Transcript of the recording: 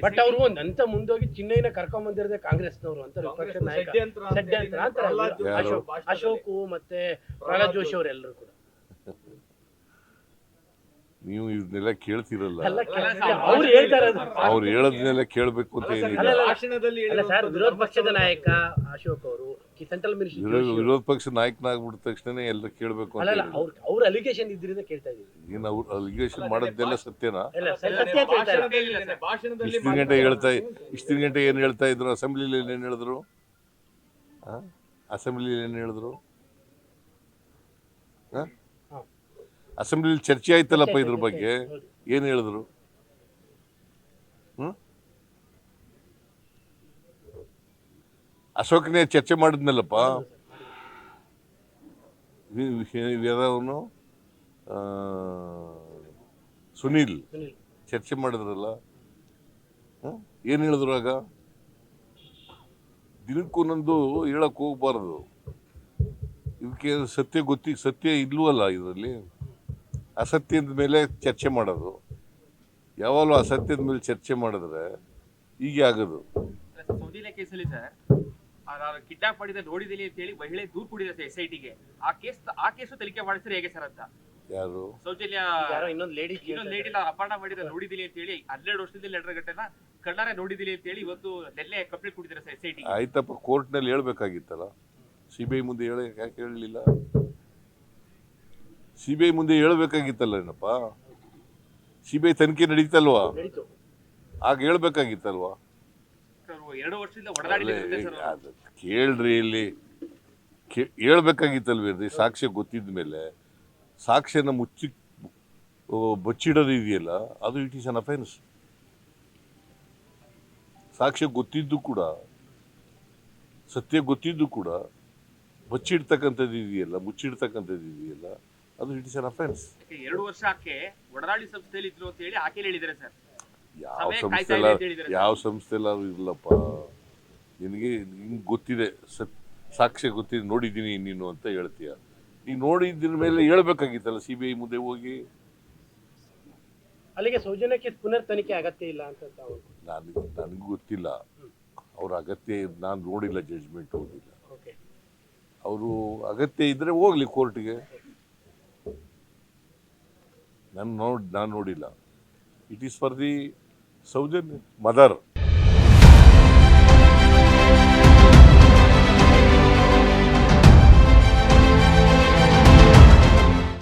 But ಅವರು ಒಂದ್ ಅಂತ ಮುಂದೋಗಿ ಚಿನ್ನೈನ ಕರ್ಕೊಂಡ್ ಬಂದಿರೋದೇ ಕಾಂಗ್ರೆಸ್ನವರು ಅಂತ ವಿಪಕ್ಷ ನಾಯಕ ಷಡ್ಯಂತ್ರ ಅಂತಾರೆ. ಅಶೋಕ್ ಮತ್ತೆ ಪ್ರಹ್ಲಾದ್ ಜೋಶಿ ಅವರೆಲ್ಲರೂ ಕೂಡ ನೀವು ಇದನ್ನೆಲ್ಲ ಕೇಳ್ತಿರಲ್ಲ, ಅವ್ರು ಹೇಳ್ತಾರೆ ಅವ್ರು ಹೇಳೋದನ್ನೆಲ್ಲ ಕೇಳಬೇಕು ಅಂತ ಏನಿಲ್ಲ. ಸರ್, ವಿರೋಧ ಪಕ್ಷದ ನಾಯಕ ಅಶೋಕ್ ಅವರು ಸೆಂಟ್ರಲ್ ಮಿನಿಸ್ಟರ್ ವಿರೋಧ ಪಕ್ಷ ನಾಯಕನಾಗ್ಬಿಟ್ಟ ತಕ್ಷಣ ಎಲ್ಲ ಕೇಳಬೇಕು ಅಂತ ಅಲ್ಲ, ಅವ್ರ ಅಲಿಗೇಷನ್ ಇದ್ರಿಂದ ಕೇಳ್ತಾ ಇದೀವಿ. ಏನ್ ಅವ್ರು ಅಲಿಗೇಷನ್ ಮಾಡೋದೆಲ್ಲ ಸತ್ಯನಾ? ಭಾಷಣದಲ್ಲಿ ಇಷ್ಟಿನ ಗಂಟೆ ಏನ್ ಹೇಳ್ತಾ ಇದ್ರು? ಅಸೆಂಬ್ಲಿಲಿ ಏನ್ ಹೇಳಿದ್ರು? ಅಸೆಂಬ್ಲಿಲಿ ಏನ್ ಹೇಳಿದ್ರು? ಅಸೆಂಬ್ಲಿಲಿ ಚರ್ಚೆ ಆಯ್ತಲ್ಲಪ್ಪ ಇದ್ರ ಬಗ್ಗೆ, ಏನ್ ಹೇಳಿದ್ರು? ಅಶೋಕನೇ ಚರ್ಚೆ ಮಾಡಿದ್ನಲ್ಲಪ್ಪ. ಅವನು ಸುನೀಲ್ ಚರ್ಚೆ ಮಾಡಿದ್ರಲ್ಲ, ಏನ್ ಹೇಳಿದ್ರು ಆಗ? ದಿನಕ್ಕೊಂದೊಂದು ಹೇಳಕ್ ಹೋಗ್ಬಾರ್ದು. ಇದಕ್ಕೆ ಸತ್ಯ ಇಲ್ವಲ್ಲ ಇದರಲ್ಲಿ. ಅಸತ್ಯದ ಮೇಲೆ ಚರ್ಚೆ ಮಾಡೋದು, ಯಾವಾಗಲೂ ಅಸತ್ಯದ ಮೇಲೆ ಚರ್ಚೆ ಮಾಡಿದ್ರೆ ಹೀಗೆ ಆಗೋದು. ಸೌದಿಲೆ ಕೇಸಲ್ಲಿ ಸರ್ ಕಿಡ್ನಾಪ್ ಮಾಡಿದ ನೋಡಿದಿಲ್ಲ ಅಂತ ಹೇಳಿ ಮಹಿಳೆ ದೂರು ಕೊಟ್ಟಿದೆ SITಗೆ. ಆ ಕೇಸು ತನಿಖೆ ಮಾಡಿಸಿದ್ರೆ ಹೇಗೆ ಸರ್ ಅಂತ? ಯಾರು? ಸೌಜನ್ಯ ಇನ್ನೊಂದು ಲೇಡಿ ಅಪಹರಣ ಮಾಡಿದ ನೋಡಿದಿಲ್ಲ ಅಂತ ಹೇಳಿ 12 ವರ್ಷದಲ್ಲಿ ನಡೆದ ಘಟನೆ ಕಣ್ಣಾರೆ ನೋಡಿದಿಲ್ಲ ಅಂತ ಹೇಳಿ ಇವತ್ತು ನೆನ್ನೆ ಕಂಪ್ಲೇಂಟ್ ಕೊಟ್ಟಿದ್ದಾರೆ ಸರ್ SIT. ಆಯ್ತಪ್ಪ, ಕೋರ್ಟ್ನಲ್ಲಿ ಹೇಳ್ಬೇಕಾಗಿತ್ತಲ್ಲ. CBI ಮುಂದೆ ಯಾಕೆ ಹೇಳಲಿಲ್ಲ? CBI ಮುಂದೆ ಹೇಳ್ಬೇಕಾಗಿತ್ತಲ್ಲ ಏನಪ್ಪ. CBI ತನಿಖೆ ನಡೀತಲ್ವಾ, ಆಗ ಹೇಳ್ಬೇಕಾಗಿತ್ತಲ್ವಾ? 2 ವರ್ಷದಿಂದ ಹೊಡೆದಾಡಿದ್ರೆ ಕೇಳ್ರಿ, ಇಲ್ಲಿ ಹೇಳ್ಬೇಕಾಗಿತ್ತಲ್ವೇನ್ರಿ? ಸಾಕ್ಷ್ಯ ಗೊತ್ತಿದ ಮೇಲೆ ಸಾಕ್ಷ್ಯನ ಬಚ್ಚಿಡೋದು ಇದೆಯಲ್ಲ, ಅದು ಇಟ್ ಈಸ್ ಅನ್ ಅಫೆನ್ಸ್. ಸಾಕ್ಷ್ಯ ಗೊತ್ತಿದ್ದು ಕೂಡ, ಸತ್ಯ ಗೊತ್ತಿದ್ದು ಕೂಡ ಮುಚ್ಚಿಡ್ತಕ್ಕಂಥದ್ದು ಇದೆಯಲ್ಲ, ಅದು ಇಟ್ ಇಸ್ ಅನ್ ಅಫೆನ್ಸ್. 2 ವರ್ಷ ಆಕೆ ಒಡನಾಡಿ ಸಂಸ್ಥೆಯಲ್ಲಿ ಇದ್ರು ಅಂತ ಹೇಳಿ ಆಕೆ ಹೇಳಿದ್ದಾರೆ ಸರ್. ಯಾವ ಸಂಸ್ಥೆಲ್ಲಾದ್ರೂ ಇರ್ಲಪ್ಪ, ನಿನಗೆ ಹಿಂಗೆ ಗೊತ್ತಿದೆ, ಸಾಕ್ಷ್ಯ ಗೊತ್ತಿದೆ, ನೋಡಿದ್ದೀನಿ ನೀನು ಅಂತ ಹೇಳ್ತೀಯ. ನೀನು ನೋಡಿದ್ರ ಮೇಲೆ ಹೇಳ್ಬೇಕಾಗಿತ್ತಲ್ಲ CBI ಮುಂದೆ ಹೋಗಿ. ಅಲ್ಲಿಗೆ ಸೌಜನ್ಯಕ್ಕೆ ಪುನರ್ ತನಿಖೆ ಅಗತ್ಯ ಇಲ್ಲ ಅಂತ ನನಗೂ ಗೊತ್ತಿಲ್ಲ. ಅವ್ರ ಅಗತ್ಯ ನಾನು ನೋಡಿಲ್ಲ, ಜಡ್ಜ್ಮೆಂಟ್ ಓದಿಲ್ಲ. ಅವರು ಅಗತ್ಯ ಇದ್ರೆ ಹೋಗ್ಲಿ ಕೋರ್ಟ್ಗೆ. ನಾನು ನೋಡಿಲ್ಲ. It is for the Soujanya mother.